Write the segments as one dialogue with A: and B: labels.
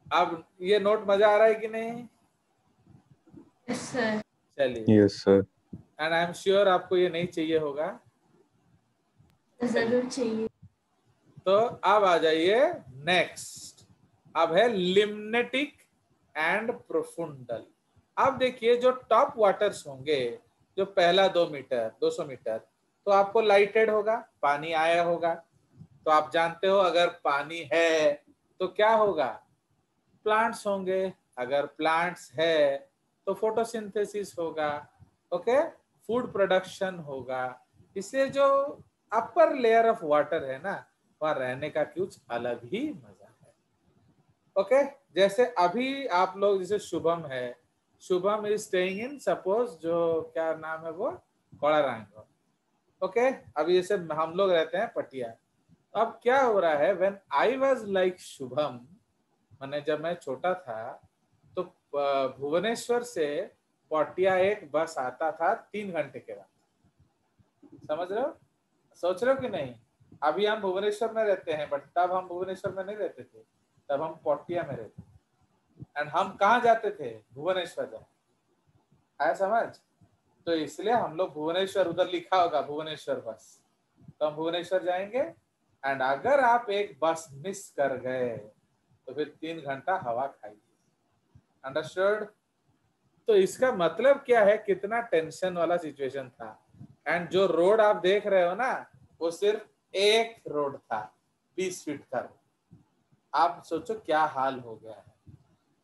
A: अब ये नोट मजा आ रहा है कि नहीं?
B: Yes sir.
A: चलिए,
C: yes sir.
A: And I am sure आपको ये नहीं चाहिए होगा।
B: जरूर चाहिए।
A: तो अब आ जाइए नेक्स्ट। अब है लिम्नेटिक एंड प्रोफुंडल। अब देखिए जो टॉप वाटर्स होंगे, जो पहला 2 मीटर 200 मीटर, तो आपको लाइटेड होगा, पानी आया होगा। तो आप जानते हो अगर पानी है तो क्या होगा? प्लांट्स होंगे। अगर प्लांट्स है तो फोटोसिंथेसिस होगा। ओके, फूड प्रोडक्शन होगा। इससे जो अपर लेयर ऑफ वाटर है ना, वहां रहने का कुछ अलग ही मजा है। ओके, जैसे अभी आप लोग, जैसे शुभम है, Shubham is staying in, suppose जो क्या नाम है वो, कोड़ारंग। ओके, अभी जैसे हम लोग रहते हैं पटिया। अब क्या हो रहा है, when I was like Shubham, मैंने जब मैं छोटा था तो भुवनेश्वर से पटिया एक बस आता था 3 घंटे के बाद। समझ रहे हो? सोच रहे हो कि नहीं? अभी हम भुवनेश्वर में रहते हैं, बट तब हम भुवनेश्वर में नहीं रहते थे, तब हम पटिया में रहते थे। एंड हम कहाँ जाते थे? भुवनेश्वर जाते। आया समझ? तो इसलिए हम लोग भुवनेश्वर, उधर लिखा होगा भुवनेश्वर बस, तो हम भुवनेश्वर जाएंगे। एंड अगर आप एक बस मिस कर गए तो फिर 3 घंटा हवा खाइए। अंडरस्टूड? तो इसका मतलब क्या है, कितना टेंशन वाला सिचुएशन था। एंड जो रोड आप देख रहे हो ना, वो सिर्फ एक रोड था, 20 फीट का रोड। आप सोचो क्या हाल हो गया है।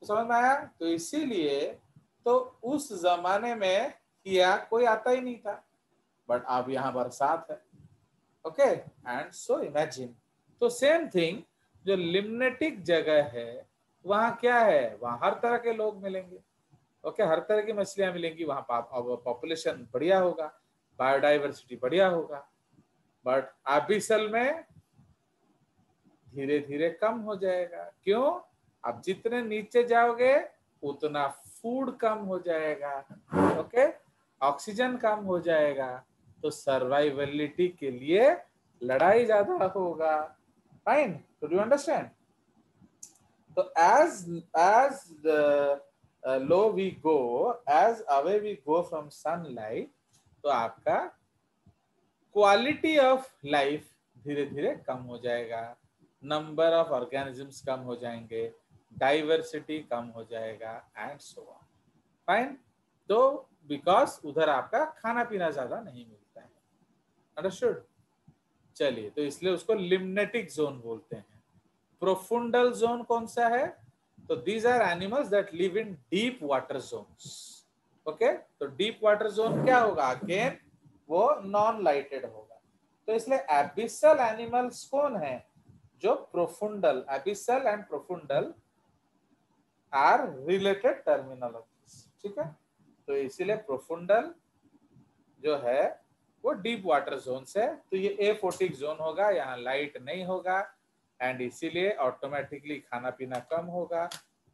A: तो समझ में आया? तो इसीलिए तो उस जमाने में किया कोई आता ही नहीं था, बट अब यहाँ बरसात है। ओके, एंड सो इमेजिन, तो सेम थिंग, जो लिम्नेटिक जगह है वहाँ क्या है, वहाँ हर तरह के लोग मिलेंगे। ओके, हर तरह की मछलियां मिलेंगी वहाँ, पॉपुलेशन बढ़िया होगा, बायोडाइवर्सिटी बढ़िया होगा। बट एबिसल में धीरे धीरे कम हो जाएगा। क्यों? आप जितने नीचे जाओगे उतना फूड कम हो जाएगा। ओके, ऑक्सीजन कम हो जाएगा, तो सर्वाइवलिटी के लिए लड़ाई ज्यादा होगा। Fine, do you understand? तो as the low we go, as away we go from sunlight, तो आपका क्वालिटी ऑफ लाइफ धीरे धीरे कम हो जाएगा, नंबर ऑफ ऑर्गेनिजम्स कम हो जाएंगे, डाइवर्सिटी कम हो जाएगा, एंड सो ऑन। फाइन। तो बिकॉज उधर आपका खाना पीना ज्यादा नहीं मिलता है। अंडरस्टूड? चलिए, तो इसलिए उसको लिम्नेटिक जोन बोलते हैं। प्रोफुंडल जोन कौन सा है? तो these are animals that live in deep water zones. Okay, तो डीप वाटर जोन क्या होगा? अगेन वो नॉन लाइटेड होगा। तो इसलिए एबिसल एनिमल्स कौन है? जो profundal, abyssal and profundal are related terminologies. ठीक है, तो इसीलिए प्रोफुंडल जो है वो डीप वाटर जोन है, तो ये एफोटिक जोन होगा, यहाँ लाइट नहीं होगा, एंड इसीलिए ऑटोमेटिकली खाना पीना कम होगा,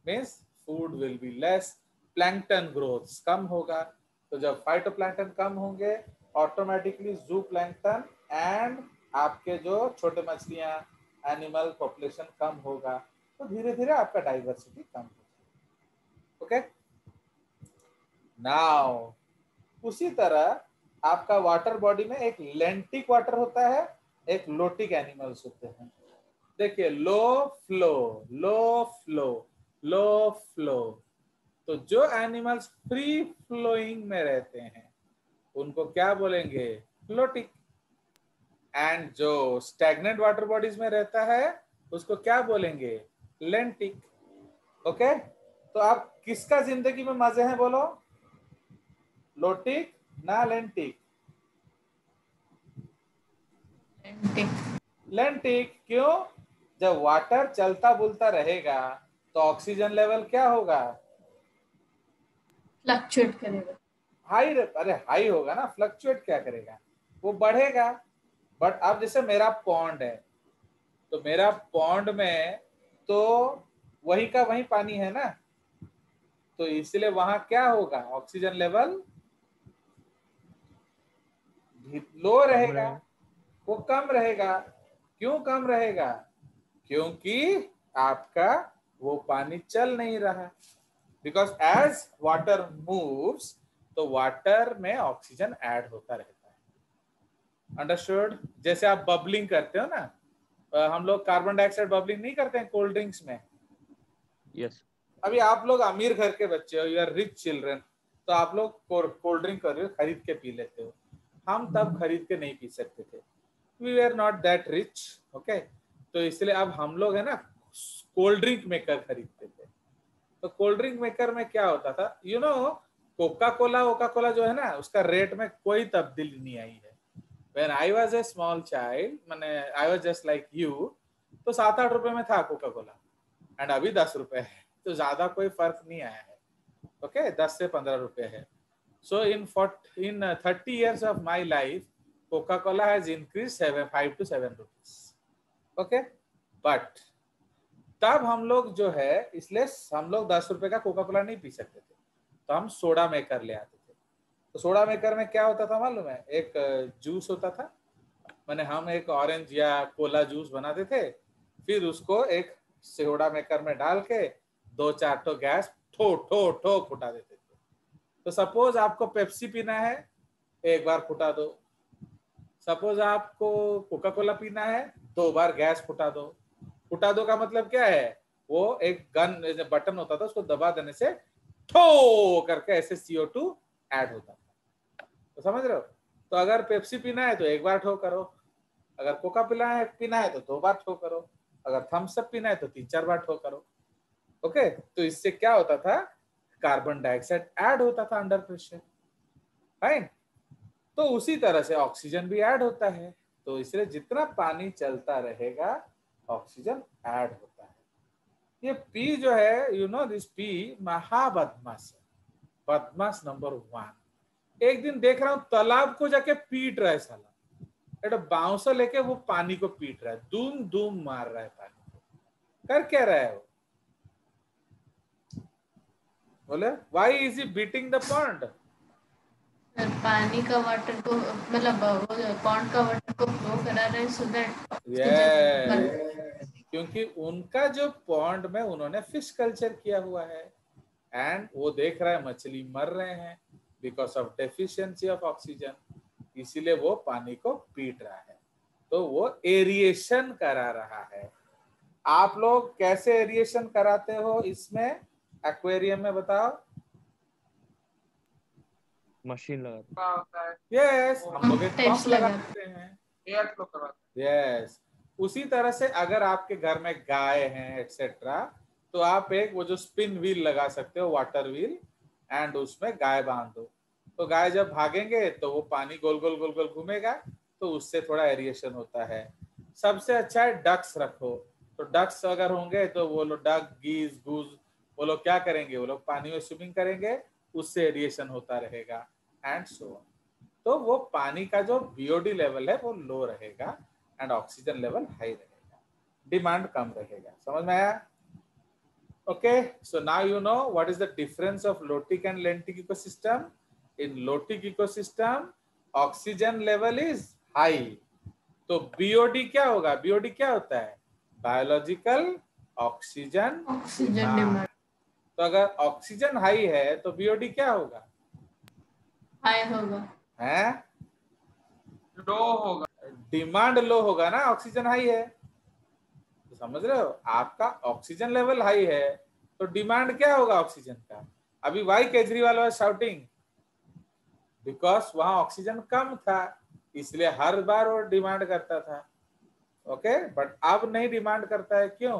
A: means food will be less, plankton growth कम होगा। तो जब फाइटोप्लैंक्टन कम होंगे, ऑटोमेटिकली जू प्लैंक्टन एंड आपके जो छोटे मछलियां, एनिमल पॉपुलेशन कम होगा, तो धीरे धीरे आपका डाइवर्सिटी कम होगा। ओके, नाउ उसी तरह आपका वाटर बॉडी में एक लेंटिक वाटर होता है, एक लोटिक एनिमल्स होते हैं। देखिए, low flow, low flow, low flow, तो जो एनिमल्स फ्री फ्लोइंग में रहते हैं उनको क्या बोलेंगे? फ्लोटिक। एंड जो स्टैग्नेंट वाटर बॉडीज में रहता है उसको क्या बोलेंगे? लेंटिक। ओके, तो आप किसका जिंदगी में मजे हैं बोलो? लोटिक ना लेंटिक? लेंटिक। क्यों? जब वाटर चलता बुलता रहेगा तो ऑक्सीजन लेवल क्या होगा?
B: फ्लक्चुएट करेगा।
A: हाई, अरे हाई होगा ना, फ्लक्चुएट क्या करेगा? वो बढ़ेगा। बट अब जैसे मेरा पॉन्ड है, तो मेरा पॉन्ड में तो वही का वही पानी है ना, तो इसलिए वहां क्या होगा? ऑक्सीजन लेवल लो रहेगा, वो कम रहेगा। क्यों कम रहेगा? क्योंकि आपका वो पानी चल नहीं रहा, बिकॉज एज वाटर मूव्स तो वाटर में ऑक्सीजन ऐड होता रहता है। अंडरस्टूड? जैसे आप बबलिंग करते हो ना, हम लोग कार्बन डाइऑक्साइड बबलिंग नहीं करते हैं कोल्ड ड्रिंक्स में।
C: यस।
A: अभी आप लोग अमीर घर के बच्चे हो, यू आर रिच चिल्ड्रन, तो आप लोग कोल्ड ड्रिंक कर रहे हो, खरीद के पी लेते हो। हम तब खरीद के नहीं पी सकते थे, we are not that rich, okay. तो इसलिए अब हम लोग है ना कोल्ड ड्रिंक मेकर खरीदते थे। तो कोल्ड ड्रिंक मेकर में क्या होता था, यू नो, कोका कोला जो है ना, उसका रेट में कोई तब्दीली नहीं आई है। When I was a small child, मैंने I was just like you, तो 7-8 रुपए में था कोका कोला, एंड अभी 10 रुपए है, तो ज्यादा कोई फर्क नहीं आया है, ओके। 10 से 15 रुपए है। सो इन 30 years of my life, Coca Cola has increase 5 to 7 rupees, okay. But तब हम लोग जो है, इसलिए हम लोग 10 रुपए का कोका कोला नहीं पी सकते थे, तो हम सोडा मेकर ले आते थे। तो सोडा मेकर में क्या होता था मालूम है, एक जूस होता था, मैंने हम एक ऑरेंज या कोला जूस बनाते थे, फिर उसको एक सोडा मेकर में डाल के 2-4 ठो गैस ठो ठो ठो फुटा देते थे। तो सपोज आपको पेप्सी पीना है, एक बार फुटा दो। सपोज आपको कोका कोला पीना है, 2 बार गैस फुटा दो। फुटा दो का मतलब क्या है, वो एक गन बटन होता था, उसको दबा देने से ठो करके ऐसे CO2 ऐड होता था। तो समझ रहे हो? तो अगर पेप्सी पीना है तो एक बार ठो करो, अगर कोका पीना है तो 2 बार ठो करो, अगर थम्स अप पीना है तो 3-4 बार ठो करो, ओके। तो इससे क्या होता था, कार्बन डाइऑक्साइड ऐड होता था अंडर प्रेशर, राइट। तो उसी तरह से ऑक्सीजन भी ऐड होता है, तो इसलिए जितना पानी चलता रहेगा ऑक्सीजन ऐड होता है। ये पी जो है, यू नो दिस पी महाबदमाश है, बदमाश नंबर 1। एक दिन देख रहा हूं तालाब को जाके पीट रहा है साला, एक बाउंसर लेके वो पानी को पीट रहा है, धूम धूम मार रहा है पानी को। कर क्या रहा है वो? बोले why is he beating the pond?
B: Sir पानी का वाटर को मतलब वो पॉन्ड का वाटर को फ्लो करा रहे हैं सो दैट
A: क्योंकि उनका जो पॉन्ड में उन्होंने फिश कल्चर किया हुआ है, एंड वो देख रहा है मछली मर रहे हैं because of deficiency of oxygen, इसीलिए वो पानी को पीट रहा है। तो वो एरिएशन करा रहा है। आप लोग कैसे एरिएशन कराते हो इसमें एक्वेरियम में, बताओ?
C: मशीन लगा।
A: यस, हम लोग एक
B: टेप्स
A: पंप लगाते हैं,
D: एयर फ्लो करवाते
A: यस। उसी तरह से अगर आपके घर में गाय हैं एक्सेट्रा, तो आप एक वो जो स्पिन व्हील लगा सकते हो, वाटर व्हील, एंड उसमें गाय बांध दो, तो गाय जब भागेंगे तो वो पानी गोल गोल गोल गोल घूमेगा, तो उससे थोड़ा एरिएशन होता है। सबसे अच्छा है डक्स रखो, तो डक्स अगर होंगे तो वो लोग डक गीज गूज वो लोग क्या करेंगे, वो लोग पानी में स्विमिंग करेंगे, उससे एरिएशन होता रहेगा, एंड सो ऑन। तो वो पानी का जो बीओडी लेवल है वो लो रहेगा एंड ऑक्सीजन लेवल हाई रहेगा, डिमांड कम रहेगा। समझ में आया? Okay, so now you know what is the difference of lotic and लेंटिक ecosystem. In lotic ecosystem oxygen level is high, तो बीओडी क्या होगा? बीओडी क्या होता है? Biological oxygen demand. तो अगर ऑक्सीजन हाई है तो बीओडी क्या होगा?
B: हाई होगा,
A: है
D: लो होगा,
A: डिमांड लो होगा ना, ऑक्सीजन हाई है। तो समझ रहे हो, आपका ऑक्सीजन लेवल हाई है तो डिमांड क्या होगा ऑक्सीजन का? अभी why Kejriwal was shouting because वहां ऑक्सीजन कम था, इसलिए हर बार वो डिमांड करता था, ओके। बट अब नहीं डिमांड करता है, क्यों?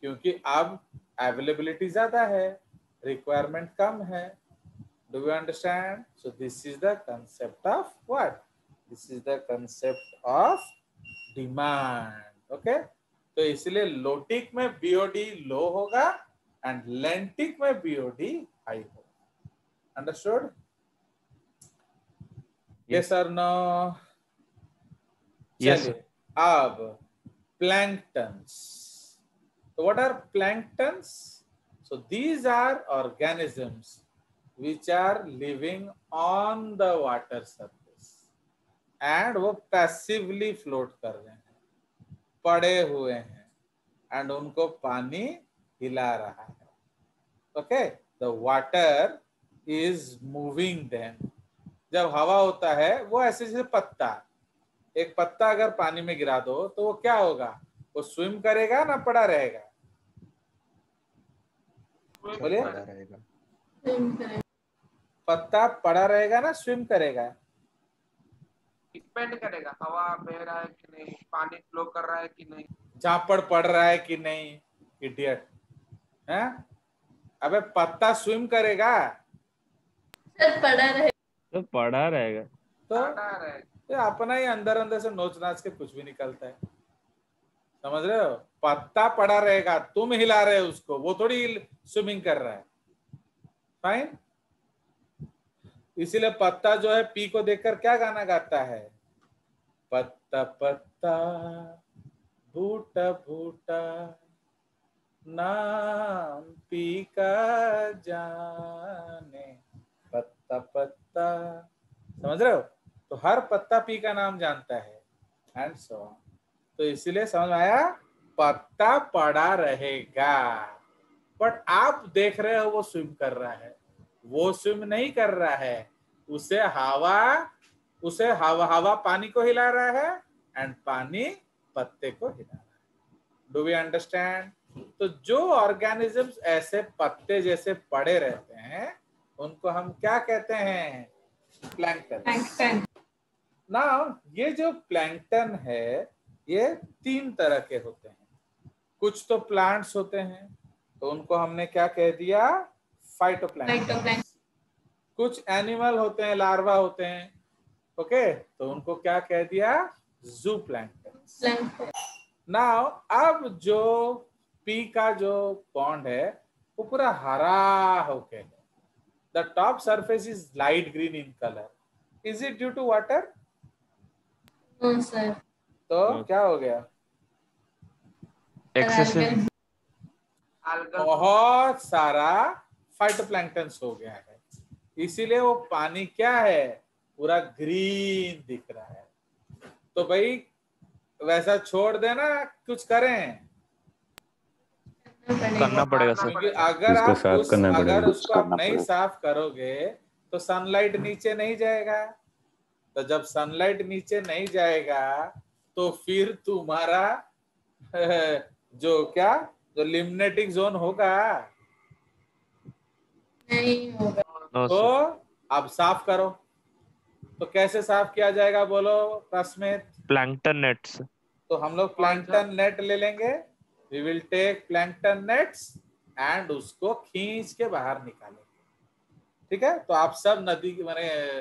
A: क्योंकि अब अवेलेबिलिटी ज्यादा है, रिक्वायरमेंट कम है। Do you understand? So this is the concept of what? This is the concept of demand. Okay? तो इसलिए लोटिक में बीओडी लो होगा एंड लेंटिक में बीओडी हाई होगा। अंडरस्टूड? यस और नो? चलिए अब planktons. So what are planktons? So these are organisms which are living on the water surface and वो passively float कर रहे हैं, पड़े हुए हैं, एंड उनको पानी हिला रहा है. Okay, the water is moving them. जब हवा होता है वो ऐसे जैसे पत्ता, एक पत्ता अगर पानी में गिरा दो तो वो क्या होगा, वो स्विम करेगा ना पड़ा रहेगा? बोलिए.
C: पड़ा रहेगा.
A: पत्ता पड़ा रहेगा ना स्विम करेगा?
D: डिपेंड करेगा हवा बह रहा है कि नहीं, पानी फ्लो कर रहा है कि नहीं.
A: झापड़ पड़ रहा है कि नहीं? इडियट है. अबे पत्ता स्विम करेगा
B: सर पड़ा रहे.
C: तो पड़ा रहेगा.
A: तो
D: पड़ा रहे.
A: ये अपना ही अंदर अंदर से नोच नाच के कुछ भी निकलता है. समझ रहे हो? पत्ता पड़ा रहेगा, तुम हिला रहे हो उसको, वो थोड़ी स्विमिंग कर रहा है. फाइन. इसीलिए पत्ता जो है पी को देखकर क्या गाना गाता है? पत्ता पत्ता भूटा भूटा नाम पी का जाने. पत्ता पत्ता. समझ रहे हो? तो हर पत्ता पी का नाम जानता है एंड सो ऑन. तो इसीलिए समझ में आया, पत्ता पड़ा रहेगा. बट आप देख रहे हो वो स्विम कर रहा है. वो स्विम नहीं कर रहा है, उसे हवा पानी को हिला रहा है एंड पानी पत्ते को हिला रहा है. Do we understand? तो जो ऑर्गेनिजम्स ऐसे पत्ते जैसे पड़े रहते हैं उनको हम क्या कहते हैं? प्लैंक्टन. नाउ ये जो प्लैंक्टन है ये 3 तरह के होते हैं. कुछ तो प्लांट्स होते हैं तो उनको हमने क्या कह दिया? फाइटोप्लैंक्टन. कुछ एनिमल होते हैं, लार्वा होते हैं. ओके, तो उनको क्या कह दिया? ज़ूप्लैंक्टन. नाउ अब जो पी का जो पॉन्ड है वो पूरा हरा होके है. The top surface is light green in colour. Is it due to water?
B: No sir.
A: तो क्या हो गया?
C: एक्सेसिव.
D: algal
A: बहुत सारा फाइटोप्लैंक्टन हो गया है. इसीलिए वो पानी क्या है, पूरा ग्रीन दिख रहा है. तो भाई वैसा छोड़ देना, कुछ करें.
C: करना पड़ेगा सर.
A: क्योंकि अगर
E: इसको
A: आप
E: साफ करना
A: अगर
E: पड़ेगा.
A: उसको आप नहीं साफ करोगे तो सनलाइट नीचे नहीं जाएगा. तो जब सनलाइट नीचे नहीं जाएगा तो फिर तुम्हारा जो लिम्नेटिक जोन होगा
B: नहीं होगा.
C: नो
A: तो
C: सर.
A: अब साफ करो. तो कैसे साफ किया जाएगा बोलो क्लासमेट?
C: Plankton nets.
A: तो हम लोग प्लैंकटन नेट ले लेंगे. We will take plankton nets and उसको खींच के बाहर निकालेंगे. ठीक है? तो आप सब नदी के माने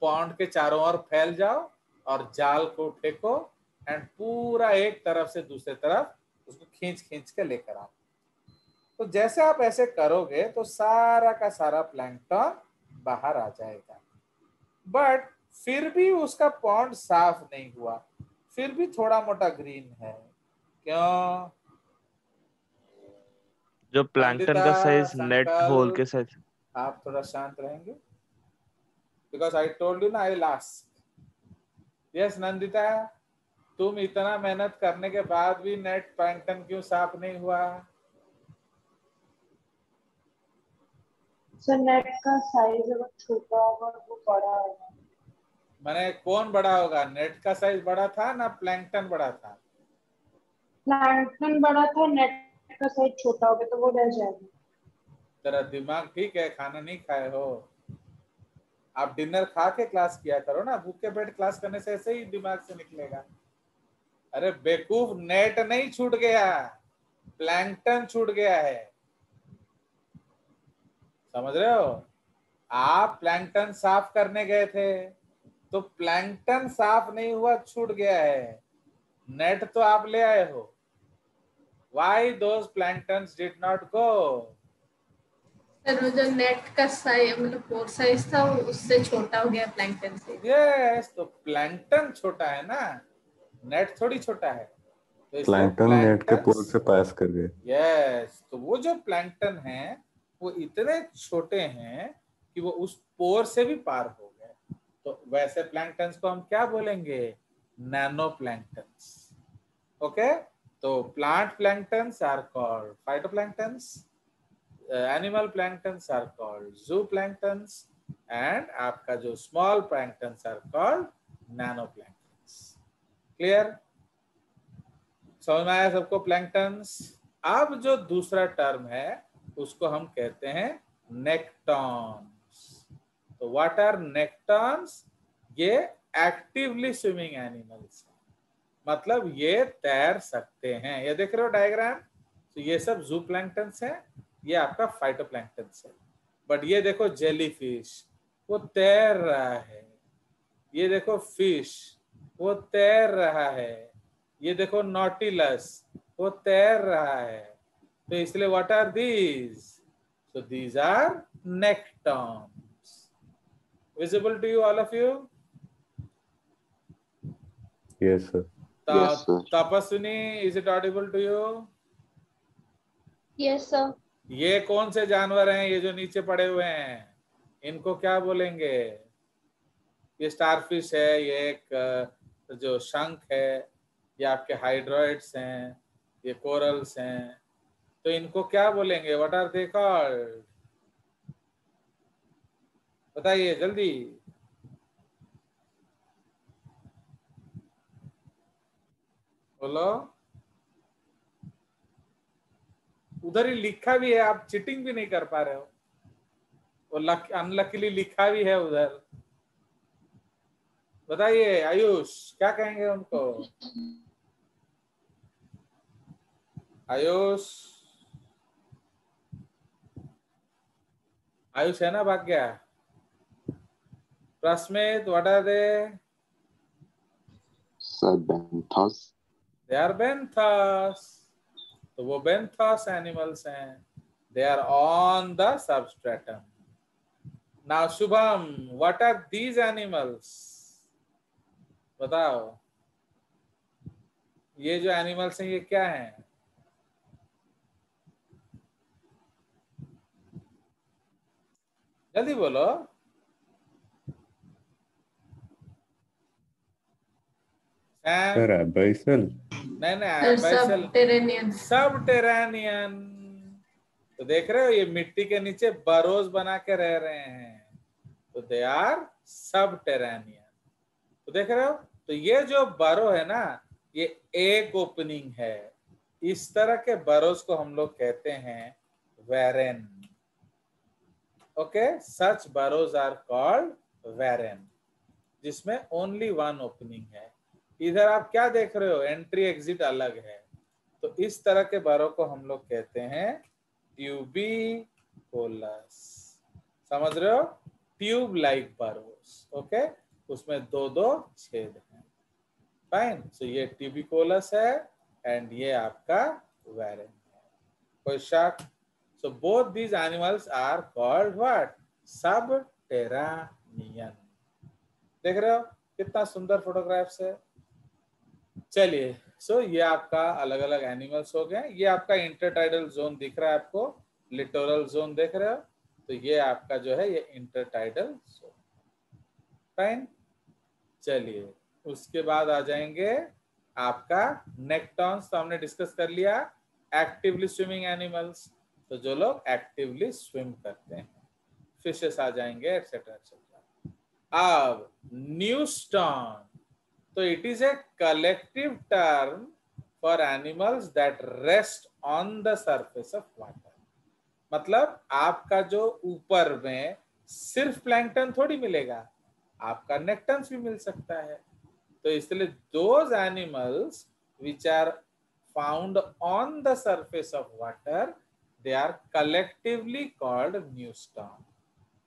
A: पॉन्ड के चारों ओर फैल जाओ और जाल को फेंको एंड पूरा एक तरफ से दूसरे तरफ उसको खींच खींच के लेकर आओ. तो जैसे आप ऐसे करोगे तो सारा का सारा प्लैंकटन बाहर आ जाएगा. बट फिर भी उसका पॉन्ड साफ नहीं हुआ, फिर भी थोड़ा मोटा ग्रीन है. क्यों?
C: जो प्लैंकटन का
A: नंदिता,
C: साइज नेट होल के
A: संकल्प,
C: साइज.
A: आप थोड़ा शांत रहेंगे? बिकॉज आई टोल्ड यू ना, आई लास्ट. यस नंदिता, तुम इतना मेहनत करने के बाद भी नेट प्लैंकटन क्यों साफ नहीं हुआ?
F: सर नेट का साइज अगर छोटा होगा वो बड़ा होगा.
A: मैंने कौन बड़ा होगा? नेट का साइज बड़ा था ना प्लैंकटन बड़ा था?
F: प्लैंकटन बड़ा था, नेट का साइज छोटा हो गया तो वो रह जाएगा.
A: तेरा दिमाग ठीक है? खाना नहीं खाए हो? आप डिनर खा के क्लास किया करो ना. भूखे पेट क्लास करने से ऐसे ही दिमाग से निकलेगा. अरे बेवकूफ, नेट नहीं छूट गया, प्लैंकटन छूट गया है. समझ रहे हो? आप प्लैंकटन साफ करने गए थे तो प्लैंकटन साफ नहीं हुआ, छूट गया है. नेट तो आप ले आए हो. Why those planktons did not go?
B: Sir वो जो नेट का साइज मतलब पोर साइज था वो उससे छोटा हो गया प्लैंकटन से.
A: Yes, तो प्लैंकटन छोटा है ना, नेट थोड़ी छोटा है. तो इसलिए
E: प्लैंकटन नेट के पोर
A: प्लैंक्टन्स,
E: से पास कर गए.
A: यस, तो वो जो प्लैंकटन है वो इतने छोटे हैं कि वो उस पोर से भी पार हो गए. तो वैसे प्लैंक्टन्स को हम क्या बोलेंगे? Nano planktons. ओके, तो plant planktons are called phytoplanktons, animal planktons are called zooplanktons, and आपका जो small planktons are called nano planktons. Clear? समझ में आया सबको प्लैंक्टन्स? अब जो दूसरा टर्म है उसको हम कहते हैं नेक्टॉन्स। तो व्हाट आर नेक्टॉन्स? ये एक्टिवली स्विमिंग एनिमल्स, मतलब ये तैर सकते हैं। ये देख रहे हो डायग्राम? तो ये सब ज़ूप्लैंक्टन्स है, ये आपका फाइटोप्लैंक्टन्स है। बट ये देखो जेलीफिश, वो तैर रहा है। ये देखो फिश, वो तैर रहा है। ये देखो नॉटिलस, वो तैर रहा है। तो इसलिए what are these? So these are nektons. Visible to you, all of you?
E: Yes, sir.
G: Yes, sir.
A: Tapaswini, is it audible to you?
F: Yes sir.
A: ये कौन से जानवर हैं ये जो नीचे पड़े हुए हैं? इनको क्या बोलेंगे? ये स्टारफिश है, ये एक जो शंख है, ये आपके हाइड्रोइड्स हैं, ये कोरल्स हैं। तो इनको क्या बोलेंगे? What are they called? बताइए जल्दी। बोलो। उधर ही लिखा भी है, आप चीटिंग भी नहीं कर पा रहे हो। वो अनलकीली लिखा भी है उधर। बताइए आयुष, क्या कहेंगे उनको? आयुष, आयुष है ना? भाग गया। Prasmit, what are they?
G: Sir, benthos.
A: They are benthos. तो वो बेंथस एनिमल्स हैं। They are on the substratum. Now Shubham, what are these animals? बताओ, ये जो एनिमल्स हैं ये क्या हैं? जल्दी बोलो।
E: Sir, abyssal.
A: नहीं,
B: सबटेरेनियन।
A: सबटेरेनियन। तो देख रहे हो, ये मिट्टी के नीचे बरोज बना के रह रहे हैं, तो दे आर सबटेरेनियन। तो देख रहे हो, तो ये जो बरो है ना, ये एक ओपनिंग है। इस तरह के बरोज को हम लोग कहते हैं वेरेन। ओके, सच बरोज आर कॉल्ड वेरेन, जिसमें ओनली वन ओपनिंग है। इधर आप क्या देख रहे हो? एंट्री एग्जिट अलग है। तो इस तरह के बरों को हम लोग कहते हैं ट्यूबिकोलस। समझ रहे हो? Tube like boroughs. ओके, उसमें दो दो छेद हैं। फाइन। सो ये ट्यूबिकोलस है एंड ये आपका वेरेन है। कोई शक? So both these animals are called what? Subterranean. देख रहे हो कितना सुंदर फोटोग्राफ्स है? चलिए, सो ये आपका अलग अलग एनिमल्स हो गए। ये आपका इंटरटाइडल जोन दिख रहा है आपको, लिटोरल जोन देख रहे हो? तो ये आपका जो है ये इंटरटाइडल जोन। फाइन। चलिए, उसके बाद आ जाएंगे आपका नेक्टॉन्स। तो हमने डिस्कस कर लिया एक्टिवली स्विमिंग एनिमल्स, तो जो लोग एक्टिवली स्विम करते हैं। फिशेस आ जाएंगे, एक्सेट्रा एक्सेट्रा। अब न्यूस्टॉन, तो it is a collective term for animals that rest on the surface of water. मतलब आपका जो ऊपर में सिर्फ प्लैंक्टन थोड़ी मिलेगा, आपका नेक्टन्स भी मिल सकता है। तो इसलिए those animals which are found on the surface of water, they are collectively called neuston.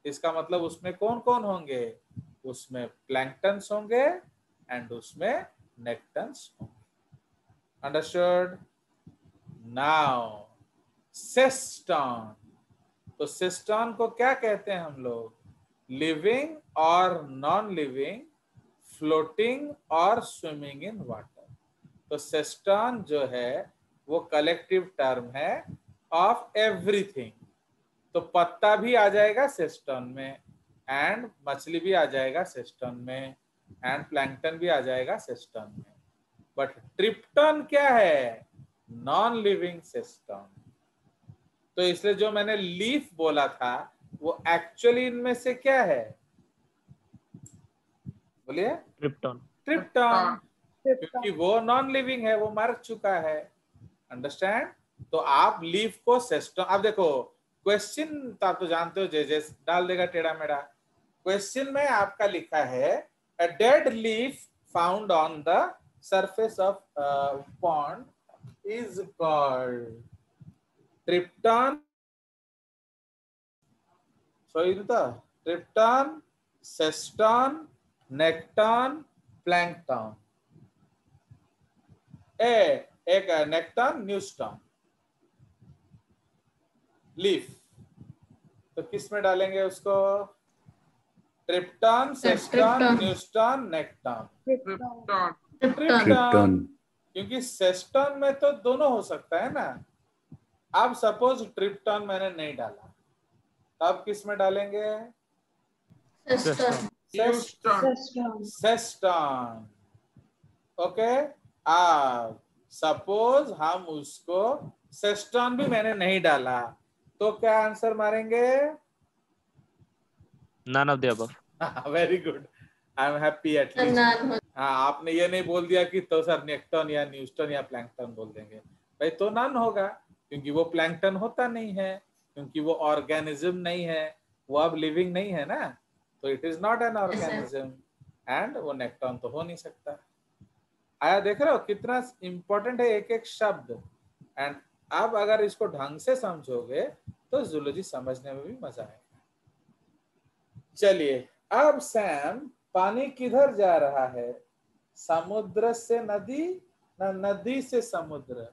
A: इसका मतलब उसमें कौन कौन होंगे? उसमें प्लैंक्टन्स होंगे एंड उसमें नेक्टन्स होंगे। अंडरस्टूड? नाउ सेस्टॉन, तो सेस्टॉन को क्या कहते हैं हम लोग? लिविंग और नॉन लिविंग, फ्लोटिंग और स्विमिंग इन वाटर। तो सेस्टॉन जो है वो कलेक्टिव टर्म है ऑफ एवरीथिंग। तो पत्ता भी आ जाएगा सेस्टॉन में, एंड मछली भी आ जाएगा सेस्टॉन में, एंड प्लैंक्टन भी आ जाएगा सेस्टॉन में। बट ट्रिप्टन क्या है? Non living system. तो इसलिए जो मैंने लीफ बोला था वो एक्चुअली इनमें से क्या है, बोलिए?
C: ट्रिप्टोन।
A: ट्रिप्टोन, क्योंकि वो नॉन लिविंग है, वो मर चुका है। अंडरस्टैंड? तो आप लीफ को सिस्टम, आप देखो क्वेश्चन तो आप तो जानते हो, जे डाल देगा टेढ़ा मेढ़ा। क्वेश्चन में आपका लिखा है a dead leaf found on the surface of pond is called tripton. So tripton, seston, nekton, plankton. एक नेक्टन, न्यूस्टन, लीफ। तो किस में डालेंगे उसको? Tripton, seston, neuston, nekton. Tripton, क्योंकि सेस्टन में तो दोनों हो सकता है ना। अब सपोज ट्रिप्टन मैंने नहीं डाला, तब किस में डालेंगे? सेस्टन। ओके, अब सपोज हम उसको सेस्टन भी मैंने नहीं डाला, तो क्या आंसर मारेंगे?
C: None of the above.
A: Very good, I am happy at least. हाँ, आपने ये नहीं बोल दिया कि तो सर नेक्टन या न्यूस्टन या प्लैंकटन बोल देंगे भाई, तो नन होगा, क्योंकि वो प्लैंकटन होता नहीं है, क्योंकि वो ऑर्गेनिज्म नहीं है, वो अब लिविंग नहीं है ना, तो it is not an organism. And वो नेक्टन तो हो नहीं सकता। आया? देख रहे हो कितना इंपॉर्टेंट है एक एक शब्द। एंड अब अगर इसको ढंग से समझोगे तो जूलॉजी समझने में भी मजा आएगा। चलिए, अब सैम, पानी किधर जा रहा है? समुद्र से नदी ना नदी से समुद्र?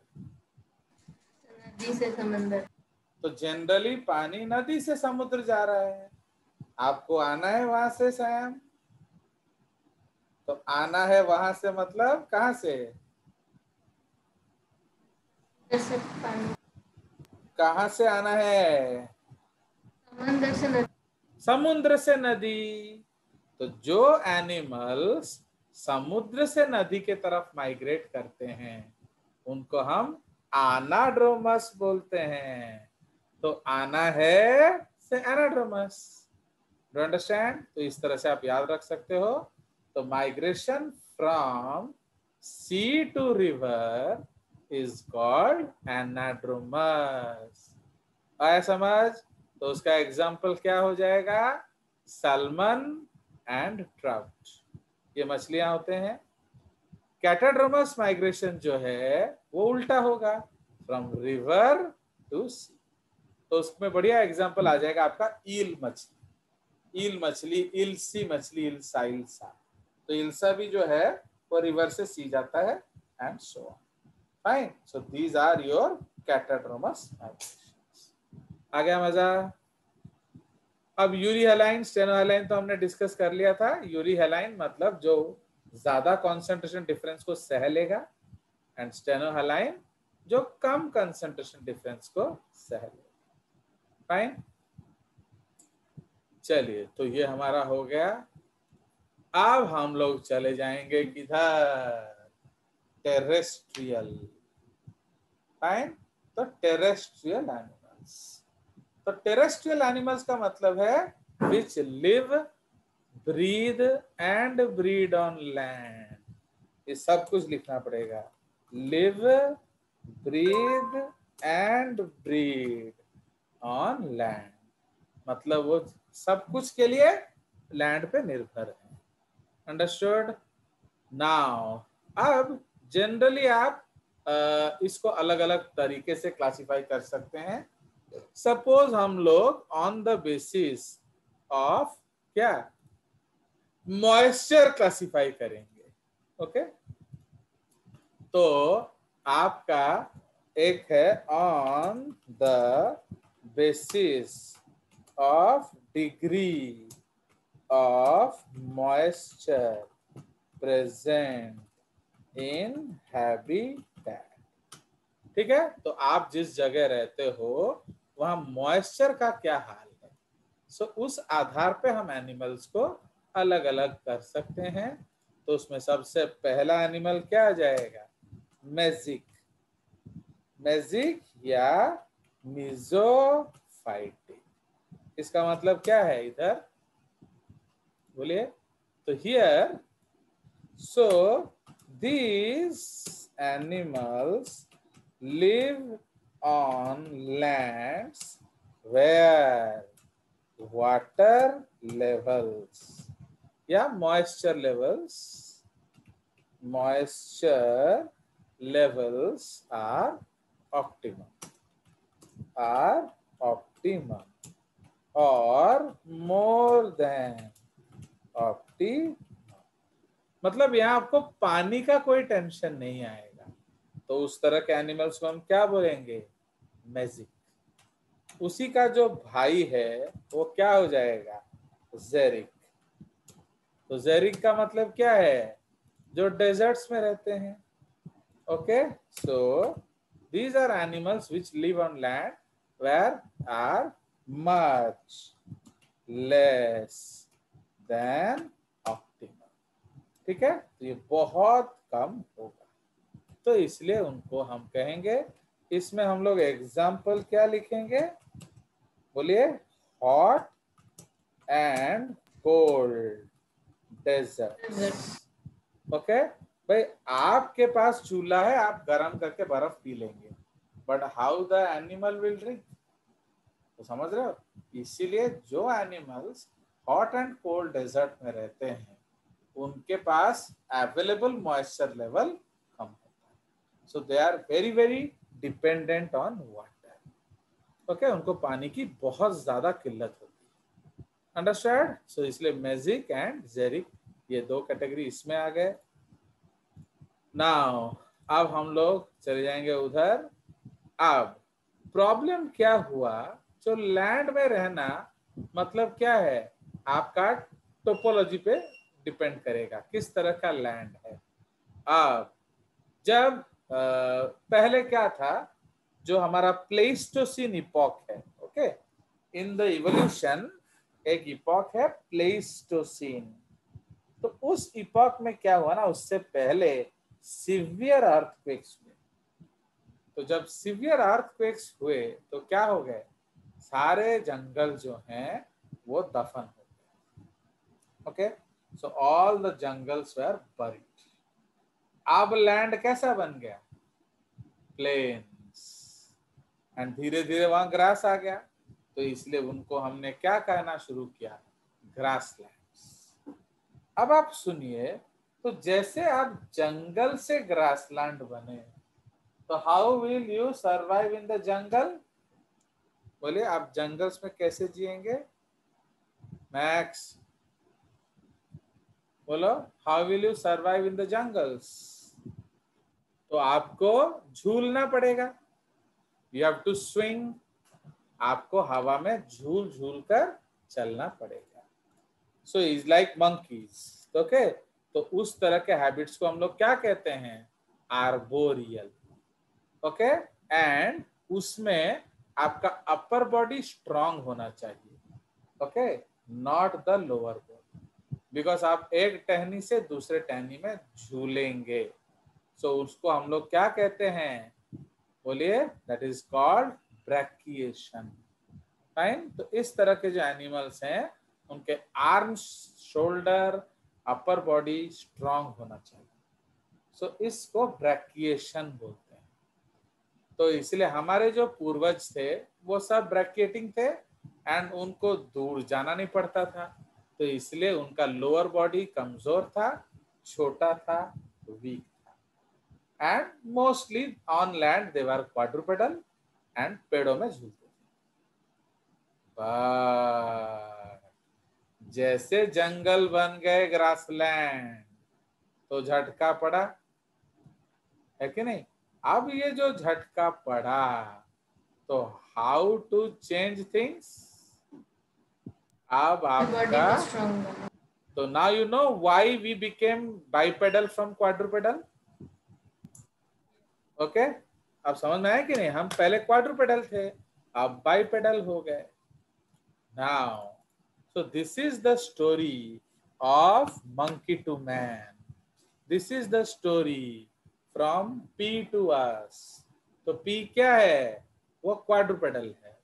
B: नदी से समंदर।
A: तो जनरली पानी नदी से समुद्र जा रहा है। आपको आना है वहां से सैम, तो आना है वहां से मतलब कहां से?
B: पानी।
A: कहां से आना है?
B: समंदर से नदी।
A: समुद्र से नदी। तो जो एनिमल्स समुद्र से नदी के तरफ माइग्रेट करते हैं उनको हम एनाड्रोमस बोलते हैं। तो आना है से एनाड्रोमस। Do understand? तो इस तरह से आप याद रख सकते हो। तो migration from sea to river is called anadromous. आया समझ? तो उसका एग्जाम्पल क्या हो जाएगा? सैल्मन एंड ट्राउट, ये मछलियां होते हैं। कैटाड्रोमस माइग्रेशन जो है वो उल्टा होगा, फ्रॉम रिवर टू सी। तो उसमें बढ़िया एग्जाम्पल आ जाएगा आपका ईल मछली। ईल मछली, इल्सी मछली, इल्सा इल्सा। तो इल्सा भी जो है वो रिवर से सी जाता है and so on. Fine, so these are your catadromous migration. आ गया मजा? अब यूरी हेलाइन, स्टेनो हेलाइन तो हमने डिस्कस कर लिया था। यूरी हेलाइन मतलब जो ज्यादा कंसंट्रेशन डिफरेंस को सह लेगा, एंड स्टेनो हेलाइन जो कम कंसंट्रेशन डिफरेंस को सह लेगा। फाइन, चलिए, तो ये हमारा हो गया। अब हम लोग चले जाएंगे किधर? टेरेस्ट्रियल। फाइन, तो टेरेस्ट्रियल एनिमल्स। तो टेरेस्ट्रियल एनिमल्स का मतलब है which live, breathe and breed on land. ये सब कुछ लिखना पड़ेगा। Live, breathe and breed on land, मतलब वो सब कुछ के लिए लैंड पे निर्भर है। अंडरस्टूड? नाउ अब जनरली आप इसको अलग अलग तरीके से क्लासिफाई कर सकते हैं। सपोज हम लोग ऑन द बेसिस ऑफ क्या, मॉइस्चर क्लासिफाई करेंगे। ओके, तो आपका एक है on the basis of degree of moisture present in habitat. ठीक है, तो आप जिस जगह रहते हो वहां मॉइस्चर का क्या हाल है, सो उस आधार पे हम एनिमल्स को अलग अलग कर सकते हैं। तो उसमें सबसे पहला एनिमल क्या आ जाएगा? मैजिक। मेजिक या मीजोफाइटिक। इसका मतलब क्या है इधर बोलिए? तो here, so these animals live on lands where water levels या moisture levels are optimum or more than optimum। मतलब यहाँ आपको पानी का कोई टेंशन नहीं आएगा, तो उस तरह के एनिमल्स को हम क्या बोलेंगे? मेजिक। उसी का जो भाई है वो क्या हो जाएगा? जेरिक। तो जेरिक का मतलब क्या है? जो डेजर्ट्स में रहते हैं। Okay, so these are animals which live on land where are much less than optimum। ठीक है, तो ये बहुत कम होगा, तो इसलिए उनको हम कहेंगे। इसमें हम लोग एग्जाम्पल क्या लिखेंगे? बोलिए, hot and cold desert. Okay भाई, आपके पास चूल्हा है, आप गर्म करके बर्फ पी लेंगे, but how the animal will drink? तो समझ रहे हो? इसीलिए जो animals hot and cold desert में रहते हैं उनके पास अवेलेबल मॉइस्चर लेवल कम होता है, so they are very very dependent on water. Okay, उनको पानी की बहुत ज्यादा किल्लत होती है। अंडरस्टैंड? सो इसलिए मेजिक एंड जेरिक ये दो कैटेगरी इसमें आ गए। नाउ अब हम लोग चले जाएंगे उधर। अब प्रॉब्लम क्या हुआ? जो लैंड में रहना मतलब क्या है? आपका टोपोलॉजी पे डिपेंड करेगा किस तरह का लैंड है। अब जब पहले क्या था, जो हमारा प्लेस्टोसीन इपॉक है, ओके, इन द इवोल्यूशन एक इपॉक है प्लेस्टोसीन। तो उस इपॉक में क्या हुआ ना, उससे पहले सिवियर अर्थक्वेक्स हुए। तो जब सिवियर अर्थक्वेक्स हुए तो क्या हो गए? सारे जंगल जो हैं वो दफन हो गए। Okay, so all the jungles were buried. अब लैंड कैसा बन गया? प्लेन्स। एंड धीरे धीरे वहां ग्रास आ गया, तो इसलिए उनको हमने क्या कहना शुरू किया? ग्रासलैंड्स। अब आप सुनिए, तो जैसे आप जंगल से ग्रासलैंड बने, तो how will you survive in the jungle? बोलिए, आप जंगल्स में कैसे जिएंगे? मैक्स बोलो, how will you survive in the jungles? तो आपको झूलना पड़ेगा, यू हैव टू स्विंग। आपको हवा में झूल झूल कर चलना पड़ेगा। So is like monkeys. Okay, तो उस तरह के हैबिट्स को हम लोग क्या कहते हैं? आर्बोरियल। ओके, एंड उसमें आपका अपर बॉडी स्ट्रांग होना चाहिए। Okay, not the lower body, because आप एक टहनी से दूसरे टहनी में झूलेंगे। सो उसको हम लोग क्या कहते हैं? बोलिए, दैट इज कॉल्ड ब्रैकिएशन। फाइन। तो इस तरह के जो एनिमल्स हैं उनके arms, shoulder, upper body strong होना चाहिए। सो इसको ब्रैकिएशन बोलते हैं। तो इसलिए हमारे जो पूर्वज थे वो सब ब्रैकिएटिंग थे, एंड उनको दूर जाना नहीं पड़ता था, तो इसलिए उनका लोअर बॉडी कमजोर था, छोटा था, वीक था। And mostly on land they were quadrupedal and पेड़ों में झूलते थे। जैसे जंगल बन गए ग्रासलैंड तो झटका पड़ा, है कि नहीं? अब ये जो झटका पड़ा, तो हाउ टू चेंज थिंग्स? अब आपका, तो now you know why we became bipedal from quadrupedal. Okay, अब समझ में आया कि नहीं? हम पहले क्वाड्रुपेडल थे, अब बाइपेडल हो गए। Now so this is the story of monkey to man. This is the story from P to us. तो पी क्या है, वो क्वाड्रुपेडल है,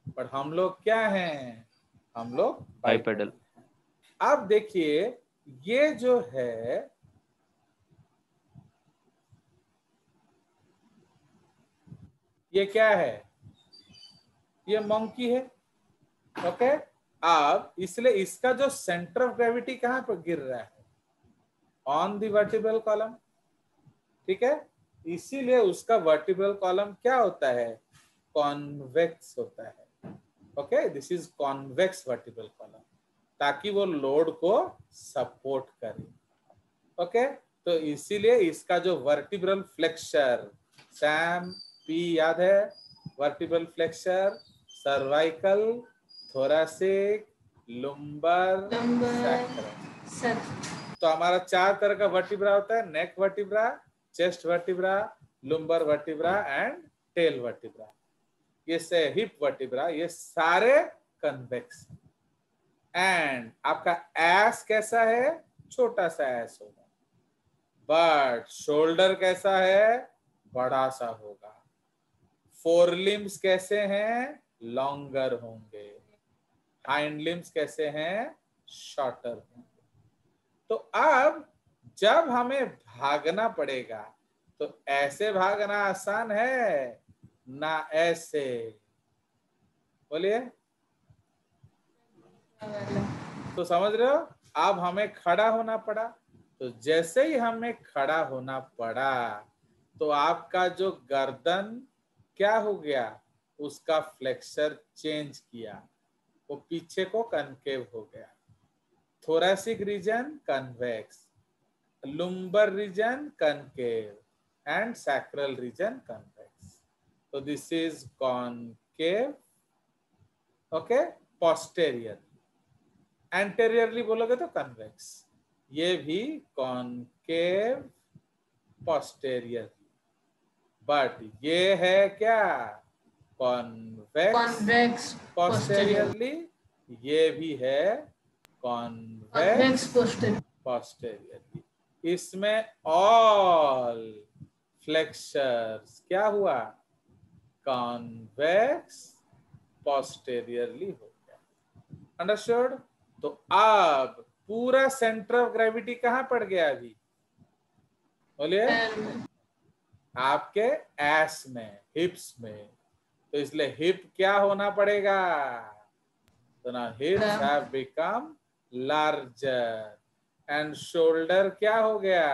A: पर हम लोग क्या हैं, हम लोग
C: बाइपेडल।
A: अब देखिए ये जो है ये क्या है, ये मंकी है। ओके, अब इसलिए इसका जो सेंटर ऑफ ग्रेविटी कहां पर गिर रहा है, ऑन द वर्टिब्रल कॉलम। ठीक है, इसीलिए उसका वर्टिब्रल कॉलम क्या होता है, कॉन्वेक्स होता है। Okay, this is convex vertebral column, ताकि वो लोड को सपोर्ट करे। ओके, तो इसीलिए इसका जो वर्टिब्रल फ्लेक्सर, सैम पी याद है, vertebral flexure, cervical, thoracic, lumbar, sacral. तो हमारा 4 तरह का वर्टिब्रा होता है, neck vertebra, chest vertebra, lumbar vertebra and tail vertebra. ये से हिप वर्टिब्रा, ये सारे कन्वेक्स। एंड आपका एस कैसा है, छोटा सा एस होगा, बट शोल्डर कैसा है, बड़ा सा होगा। फोर लिम्स कैसे हैं, लॉन्गर होंगे। हाइंड लिम्स कैसे हैं, शॉर्टर होंगे। तो अब जब हमें भागना पड़ेगा तो ऐसे भागना आसान है ना, ऐसे, बोलिए। तो समझ रहे हो, अब हमें खड़ा होना पड़ा, तो जैसे ही हमें खड़ा होना पड़ा तो आपका जो गर्दन क्या हो गया, उसका फ्लेक्सर चेंज किया, वो पीछे को कनकेव हो गया। Thoracic region convex, lumbar region concave and sacral region convex. तो this is concave, okay, posterior. Anteriorly बोलोगे तो कन्वेक्स, ये भी कॉनकेव पोस्टेरियर, बट ये है क्या, कॉन्वेक्स पोस्टेरियरली, ये भी है कॉन्वेक्स पोस्टेरियरली। इसमें ऑल फ्लेक्सर्स क्या हुआ, कॉन्वेक्स पोस्टेरियरली हो गया। अंडरस्टूड। तो अब पूरा सेंटर ऑफ ग्रेविटी कहां पड़ गया अभी, बोलिए, आपके एस में, हिप्स में। तो इसलिए हिप क्या होना पड़ेगा, तो ना हिप्स have become larger and shoulder क्या हो गया,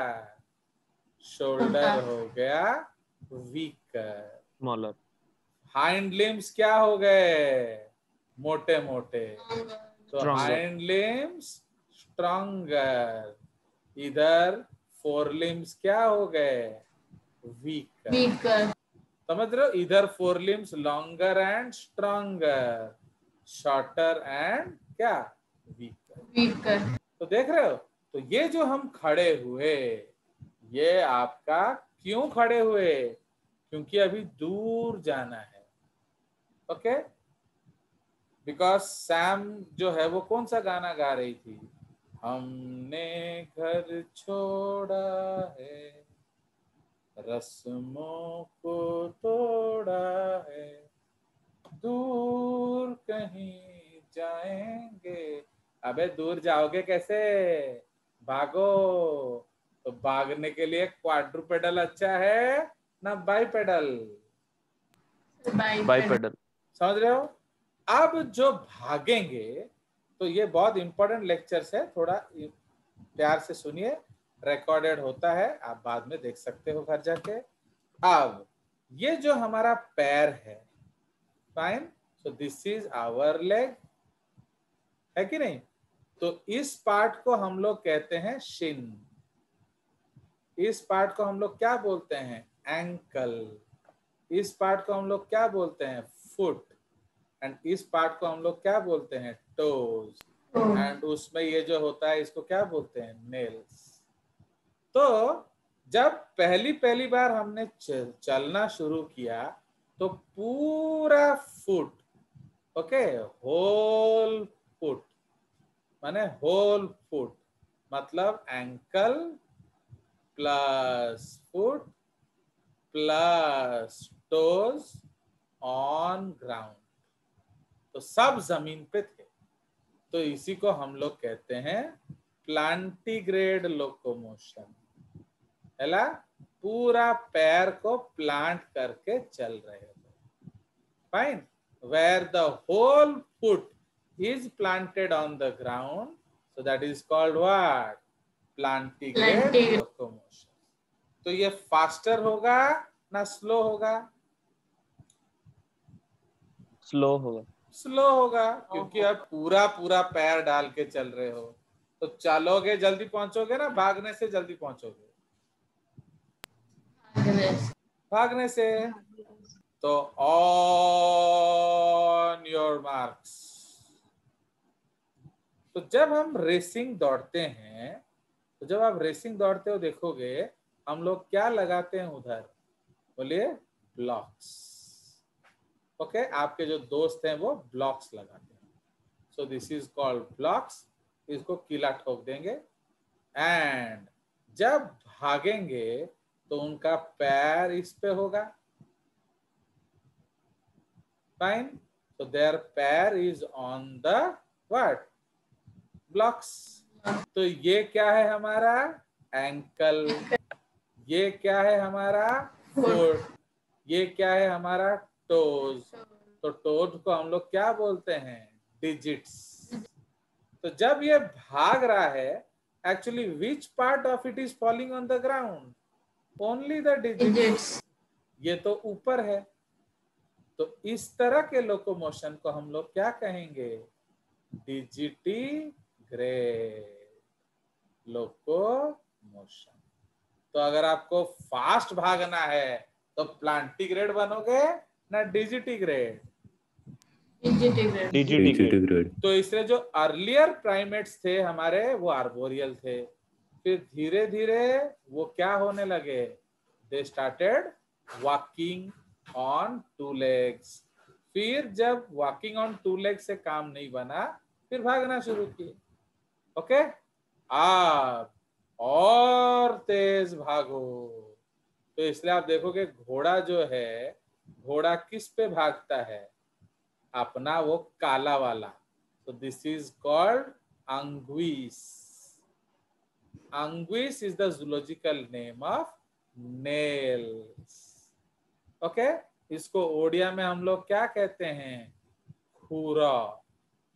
A: शोल्डर हो गया वीकर।
C: स्मॉलर।
A: हाइंड लिम्स क्या हो गए, मोटे मोटे, तो
C: Stronger.
A: Hind limbs stronger. इधर फोर लिम्स क्या हो गए, वीकर। समझ रहे हो, इधर four limbs longer and stronger, shorter and क्या, वीकर। तो देख रहे हो, तो ये जो हम खड़े हुए, ये आपका क्यों खड़े हुए, क्योंकि अभी दूर जाना है। ओके, बिकॉज सैम जो है वो कौन सा गाना गा रही थी, हमने घर छोड़ा है, रस्मों को तोड़ा है, दूर कहीं जाएंगे। अबे दूर जाओगे कैसे, भागो। तो भागने के लिए क्वाड्रुपेडल अच्छा है ना बाइपेडल,
C: बाइपेडल।
A: समझ रहे हो। अब जो भागेंगे, तो ये बहुत इंपॉर्टेंट लेक्चर्स है, थोड़ा प्यार से सुनिए, रिकॉर्डेड होता है, आप बाद में देख सकते हो घर जाके। अब ये जो हमारा पैर है, fine, so this is our leg, है कि नहीं। तो इस पार्ट को हम लोग कहते हैं शिन, इस पार्ट को हम लोग क्या बोलते हैं, एंकल, इस पार्ट को हम लोग क्या बोलते हैं, फुट, एंड इस पार्ट को हम लोग क्या बोलते हैं, टोज, एंड उसमें ये जो होता है इसको क्या बोलते हैं, नेल्स। तो जब पहली बार हमने चलना शुरू किया तो पूरा फुट, ओके, होल फुट, माने होल फुट, मतलब ankle plus foot plus toes on ground. तो सब जमीन पे थे, तो इसी को हम लोग कहते हैं प्लांटीग्रेड लोकोमोशन। है पूरा पैर को प्लांट करके चल रहे थे। Fine, where the whole foot is planted on the ground, so that is called what? Plantigrade locomotion. तो ये फास्टर होगा ना स्लो होगा?
C: स्लो होगा।
A: स्लो होगा, क्योंकि अब पूरा पूरा पैर डाल के चल रहे हो, तो चलोगे जल्दी पहुंचोगे ना, भागने से जल्दी पहुंचोगे? भागने से। तो ऑन योर मार्क्स। तो जब हम रेसिंग दौड़ते हैं, तो जब आप रेसिंग दौड़ते हो देखोगे हम लोग क्या लगाते हैं उधर, बोलिए? ब्लॉक्स। ओके, आपके जो दोस्त हैं वो ब्लॉक्स लगाते हैं। सो दिस इज कॉल्ड ब्लॉक्स। इसको कीला ठोक देंगे एंड जब भागेंगे तो उनका पैर इस पे होगा। फाइन, so their पैर is on the what? Blocks. तो ये क्या है हमारा? एंकल। ये क्या है हमारा? फुट। ये क्या है हमारा? टोज। तो टोज को हम लोग क्या बोलते हैं? डिजिट्स। तो जब ये भाग रहा है, actually which part of it is falling on the ground? Only the digits. ये तो ऊपर है। तो इस तरह के लोकोमोशन को हम लोग क्या कहेंगे? डिजिटीग्रेड लोकोमोशन। तो अगर आपको फास्ट भागना है तो प्लांटीग्रेड बनोगे ना डिजिटीग्रेड?
C: डिजिटीग्रेड।
A: तो इसलिए जो अर्लियर प्राइमेट्स थे हमारे, वो आर्बोरियल थे। फिर धीरे धीरे वो क्या होने लगे? They started walking on two legs. फिर जब वॉकिंग ऑन टू लेग्स से काम नहीं बना, फिर भागना शुरू किए। ओके, आप और तेज भागो। तो इसलिए आप देखोगे घोड़ा जो है, घोड़ा किस पे भागता है? अपना वो काला वाला। तो this is called unguis. Unguis is the zoological name of nails. Okay, इसको ओडिया में हम लोग क्या कहते हैं? खुरा।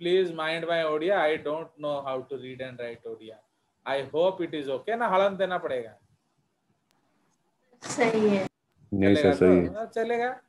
A: Please mind my Odia, I don't know how to read and write Odia. I hope it is okay ना? हड़न देना पड़ेगा?
B: सही है।
E: नहीं सर, सही है।
A: चलेगा।